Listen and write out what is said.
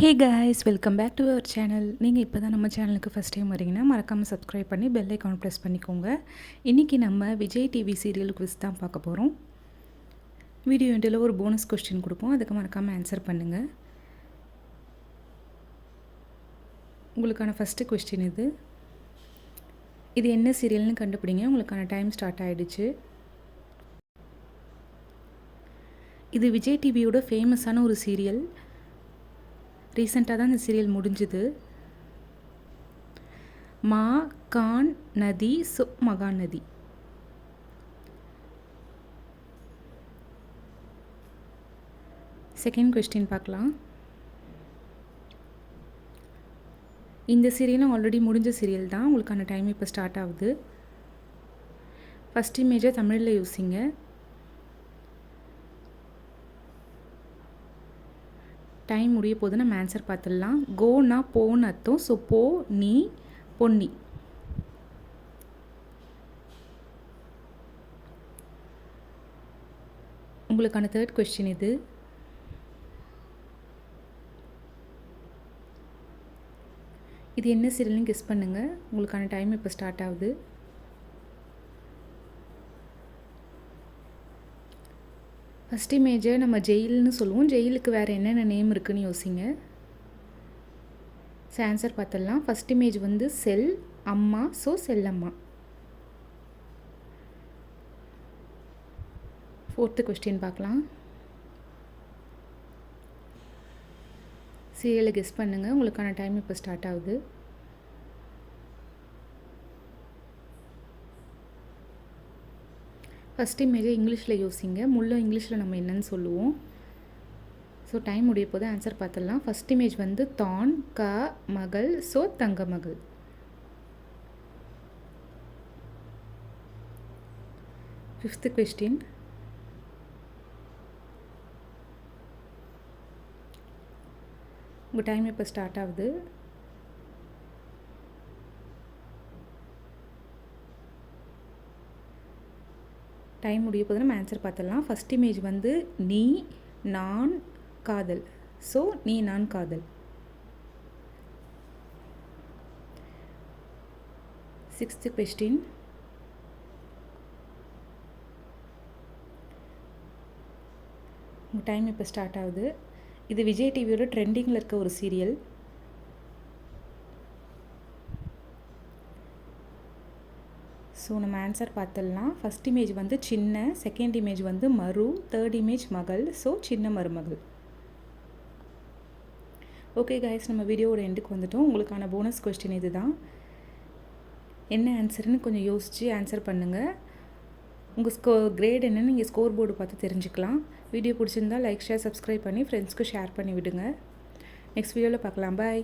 Hey guys, welcome back to our channel. நீங்கள் இப்போ தான் நம்ம சேனலுக்கு ஃபஸ்ட் டைம் வரீங்கன்னா மறக்காமல் சப்ஸ்கிரைப் பண்ணி பெல் ஐக்கான் ப்ரெஸ் பண்ணிக்கோங்க. இன்றைக்கி நம்ம விஜய் டிவி சீரியல் குவிஸ் தான் பார்க்க போகிறோம். வீடியோ எண்டில் ஒரு போனஸ் கொஸ்டின் கொடுப்போம், அதுக்கு மறக்காமல் ஆன்சர் பண்ணுங்கள். உங்களுக்கான ஃபஸ்ட்டு கொஸ்டின் இது என்ன சீரியல்னு கண்டுபிடிங்க. உங்களுக்கான டைம் ஸ்டார்ட் ஆகிடுச்சு. இது விஜய் டிவியோட ஃபேமஸான ஒரு சீரியல். ரீசெண்டாக தான் இந்த சீரியல் முடிஞ்சுது. மா கான் நதி மகாநதி. செகண்ட் கொஸ்டின் பார்க்கலாம். இந்த சீரியலும் ஆல்ரெடி முடிஞ்ச சீரியல் தான். உங்களுக்கான டைம் இப்போ ஸ்டார்ட் ஆகுது. ஃபஸ்ட் இமேஜை தமிழில் யோசிங்க. டைம் முடிய போது நம்ம ஆன்சர் பார்த்துடலாம். கோனா போன்னு அர்த்தம். ஸோ போ நீ பொன்னி. உங்களுக்கான தேர்ட் கொஸ்டின் இது என்ன சீரியல்னு கெஸ் பண்ணுங்கள். உங்களுக்கான டைம் இப்போ ஸ்டார்ட் ஆகுது. ஃபஸ்ட் இமேஜை நம்ம ஜெயில்னு சொல்லுவோம். ஜெயிலுக்கு வேறு என்னென்ன நேம் இருக்குதுன்னு யோசிங்க. ஆன்சர் பார்த்துடலாம். ஃபஸ்ட் இமேஜ் செல் அம்மா, ஸோ செல்லம்மா. ஃபோர்த்து கொஸ்டின் பார்க்கலாம். சீரியலை கெஸ் பண்ணுங்கள். உங்களுக்கான டைம் இப்போ ஸ்டார்ட் ஆகுது. ஃபஸ்ட் இமேஜை இங்கிலீஷில் யோசிங்க. முள்ள இங்கிலீஷில் நம்ம என்னன்னு சொல்லுவோம். ஸோ டைம் முடிய போது ஆன்சர் பார்த்துடலாம். ஃபஸ்ட் இமேஜ் தான் க மகள், ஸோ தங்க மகள். Fifth question. உங்கள் டைம் இப்போ ஸ்டார்ட் ஆகுது. டைம் முடிய போது நம்ம ஆன்சர் பார்த்துடலாம். ஃபஸ்ட் இமேஜ் நீ நான் காதல், ஸோ நீ நான் காதல். Sixth question. உங்கள் டைம் இப்போ ஸ்டார்ட் ஆகுது. இது விஜய் டிவியோட ட்ரெண்டிங்கில் இருக்க ஒரு சீரியல். ஸோ நம்ம ஆன்சர் பார்த்துடலாம். ஃபஸ்ட் இமேஜ் சின்ன, செகண்ட் இமேஜ் மரு, தேர்ட் இமேஜ் மகள், ஸோ சின்ன மருமகள். ஓகே கைஸ், நம்ம வீடியோவோட எண்டுக்கு வந்துட்டோம். உங்களுக்கான போனஸ் கொஸ்டின் இது தான். என்ன ஆன்சர்னு கொஞ்சம் யோசித்து ஆன்சர் பண்ணுங்கள். உங்கள் கிரேட் என்னன்னு நீங்கள் ஸ்கோர் போர்டு பார்த்து தெரிஞ்சுக்கலாம். வீடியோ பிடிச்சிருந்தால் லைக், ஷேர், சப்ஸ்கிரைப் பண்ணி ஃப்ரெண்ட்ஸ்க்கு ஷேர் பண்ணி விடுங்க. நெக்ஸ்ட் வீடியோவில் பார்க்கலாம். பாய்.